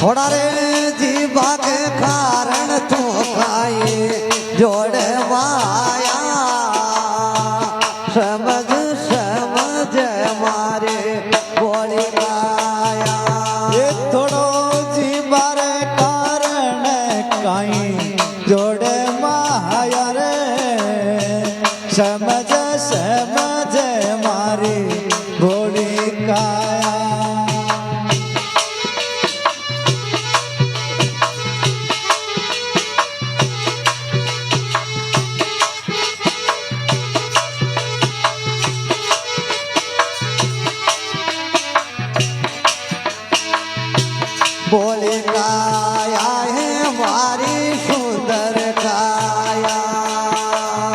थोड़ा रे जीवा के कारण तू खाए जोड़े माया समझ समझ मारे बोली गाया ये थोड़ो जीवा रे कारण काई जोड़े माया रे समझ समझ मारी भोली काया बोली काया है हमारी सुंदर काया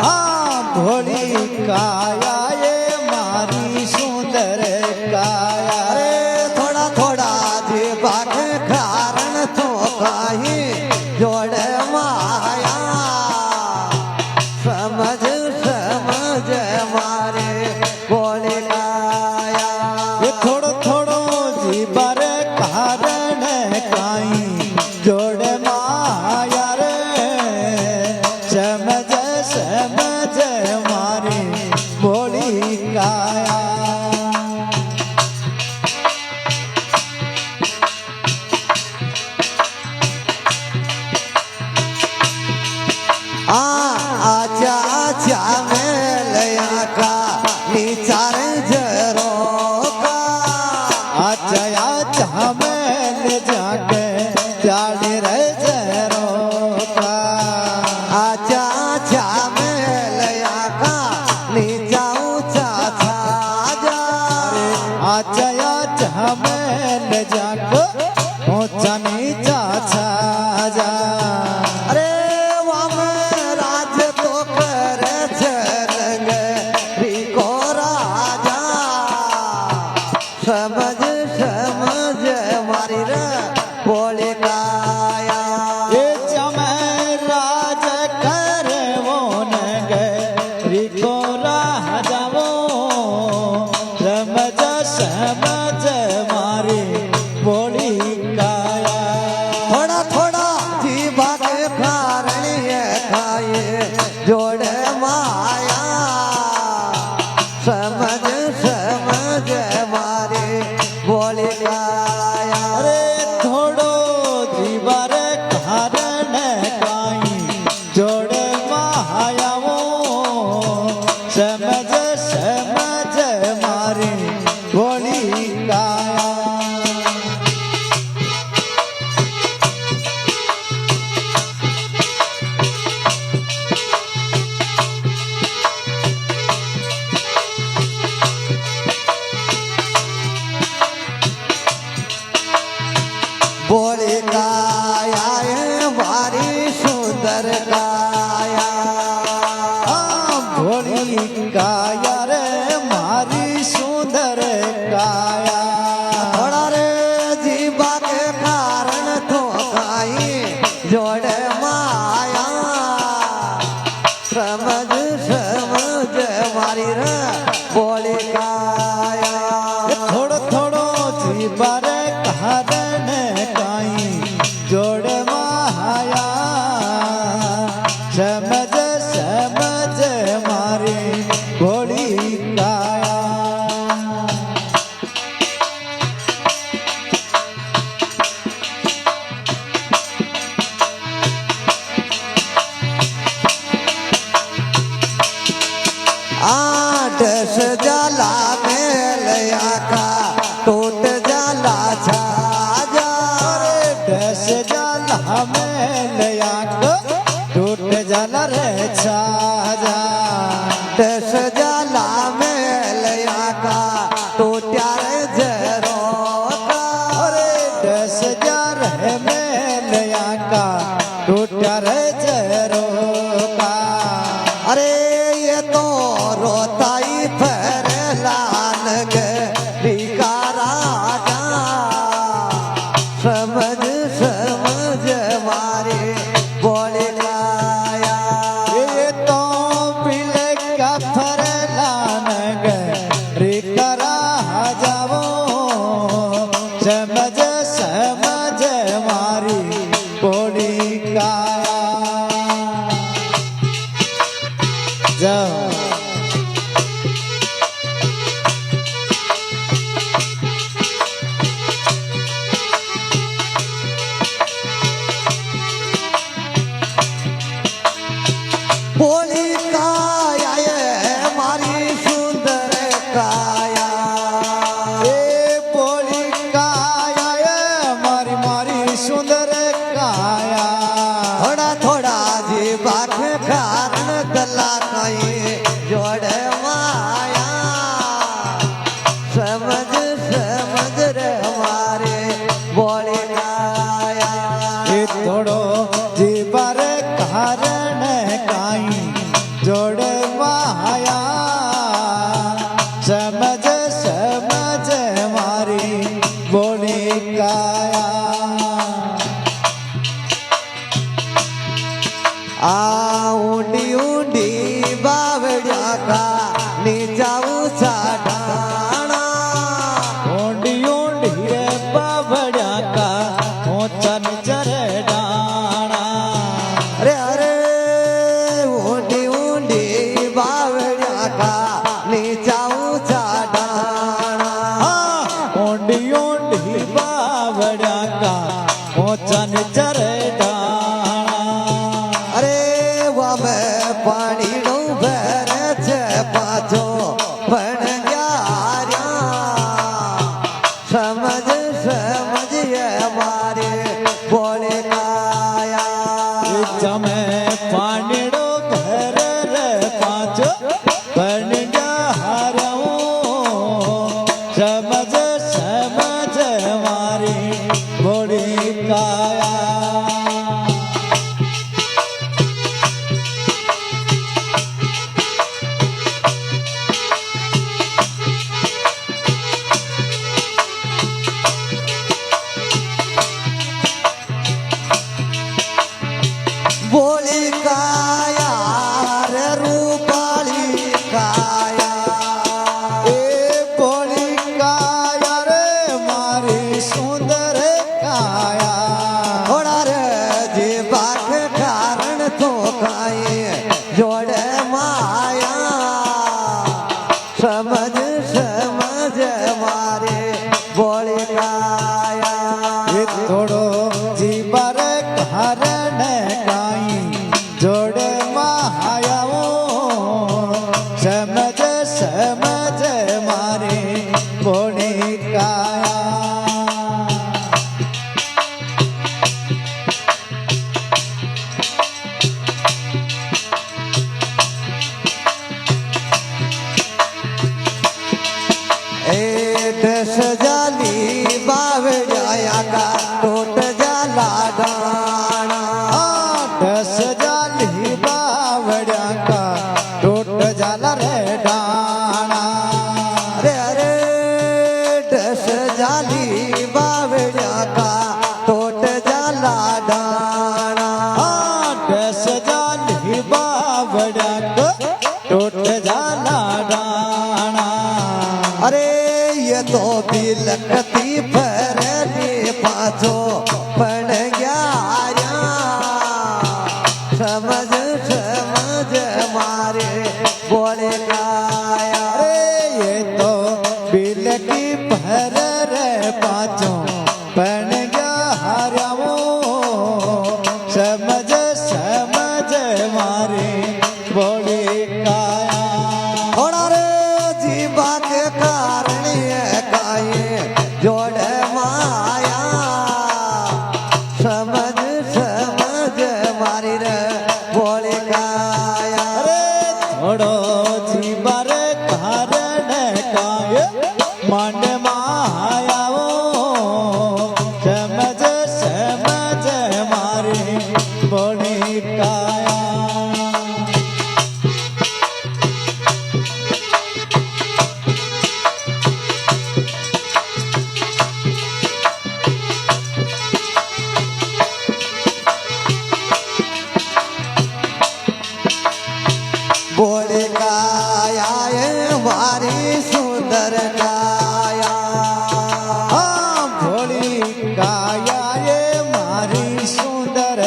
हाँ भोली काया ये मारी सुंदर काया अरे थोड़ा थोड़ा जीवा के कारण तो काई जोड़े माया समझ समझ मारे बोली काया ये थोड़ो थोड़ो जीवा रे कारण काई जोड़े माया रे समझ समझ मारी भोली काया आजा आजा मेलया का निचार जरो का आजा आजा मैंने जाके जाने रह जरो का आजा आजा मेलया का नीचा ऊंचा छाजा आजा आजा मैंने जाके ऊंचा नीचा छाजा अरे वाम राज तो करे चलंग रिको राजा समझ समझ मारी रे बोले काया ये जमै राज करे वो नगरी को राजा वो समझ समझ मारी बोली काया थोड़ा थोड़ा जीवा के कारण ये खाए जोड़े माया समझ समझ मारे बोले काया अरे थोड़ो जीवार कारण काई जोड़े मायावो समझ समझ मारी बोली काया बोले काया ये मारी सुंदर काया हाँ भोली काया रे मारी सुंदर काया थोड़ा रे जीवा के कारण तो खाई जोड़े माया समझ समझ मारी रे बोले काया थोड़ो थोड़ो जीवार कारण काई जोड़े माया समझ समझ मारी भोली काया आठस जाला मेलया का टूट जाला छाजा दस जाला में लया को टूट जाला रे छाजा दस जाला मेलया का टूट्या रे जरो का अरे दस जार है में लया का टूट रे जरो का अरे ये तो रोताई फरलान गरी का राजा समझ समझ मारे बोले काया ये तो पिले का फरलान गरी करा કાયા એ બોલી કાયા મારી મારી સુંદર કાયા થોડા થોડા જે બાખ કારણ દલા કઈ જોડે માયા સમજ સમજ રે મારે બોલી કાયા એ થોડો જીવર કારણ કાઈ જોડે માયા સમજ સમજ મારી બોલી કાયા આ ઊંડી ઊંડી બાવડ્યા કા નીચા ઊંચા ઢાણા ઊંડી ઊંડી રે બાવડ્યા કા ઊંચા નીચરે ડાણા અરે અરે ઊંડી ઊંડી બાવડ્યા કા નીચા ઊંચા ઢાણા ઊંડી ઊંડી બાવડ્યા કા ઊંચા નીચરે ડાણા અરે વામે પાણી નું ભરે છે પાછો પણ ગ્યાર્યા સમજ સમજ એ મારે બોલે કાયા તમે પાણીડો ઘર રે પાછો પણ હારું સમજ સમજ મારી બોડી કાયા બોલી કાયા રે રૂપાળી કાયા એ બોલી કાયા રે મારી સુંદર કાયા થોડા રે જે બાખ કારણ તો કાંઈ જોડે માયા સમજ સમજ મારે બોલી કાયા એ થોડો જીવર કારણ કાઈ જોડે માયાઓ સમજ સમજ મારી બોડી કાયા એ દસ જાલી બાવડ્યા કા ટોટ જાલા ડાણા દસ જાલી બાવડ્યા કા ટોટ જાલા રે ડાણા અરે અરે દસ જાલી બાવડ્યા કા ટોટ જાલા ડાણા દસ જાલી બાવડ્યા કા ટોટ જાલા ડાણા અરે ये तो બિલકતી ફરને પાછો પણ ગયા સમજ સમજ મારે બોલે કાયા અરે એ તો બિલકી ભર રે પાછો પણ ગયા હાર્યાઓ સમજ સમજ મારી બોલી કાયા થોડા રે જીવા કે કારણે કાયે જોડે માયા સમજ સમજ મારી રે બોલે કાયા અરે થોડો જીવર કારણ કાય માંડ માયાઓ સમજ સમજ મારી બોલી કાયા બોલે કાયા એ મારી સુંદર કાયા ભોળી કાયા એ મારી સુંદર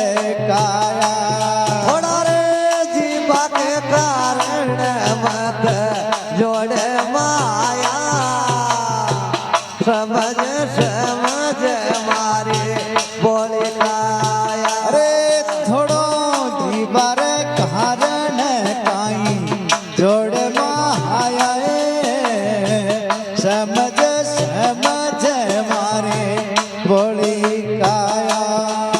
કાયા થોડા રે જીવા કે કારણ મત જોડે માયા સમજ સમજ મારી બોલે કાયા અરે થોડો જીવર કારણ કાઈ જોડ માયા સમજ સમજ મારે ભોળી કાયા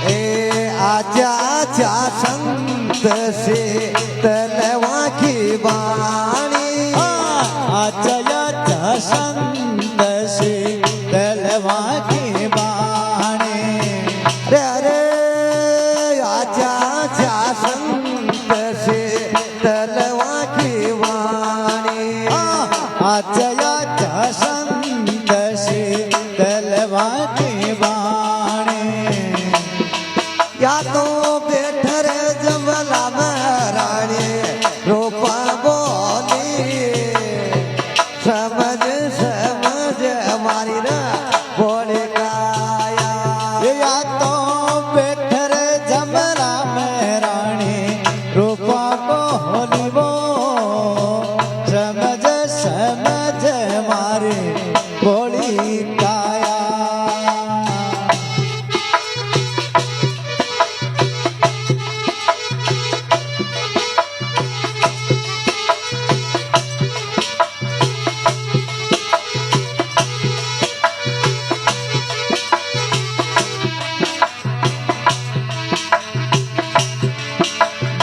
એ આજા આજા સંત છે તલવા કી વાણી આચયા સંત શ્રી તલવા કી બાણી રે રે આજા આજા સંત છે તલવા કી વાણી આચયા સંત શ્રી તલવા કી બાણી યા તો બેઠર જમલા મહારાણી રૂપા બોલી સમજ સમજ મારી ના બોલે કાયા યા તો બેઠર જમરા મહારાણી રૂપા બોલીવો સમજ સમજ મારી બોલી કાયા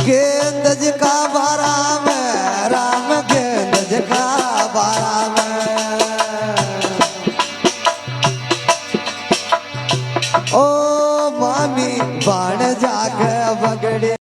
गेंद जी का बारा में राम गेंद जी का बारा में ओ मामी बाण जाके बगड़े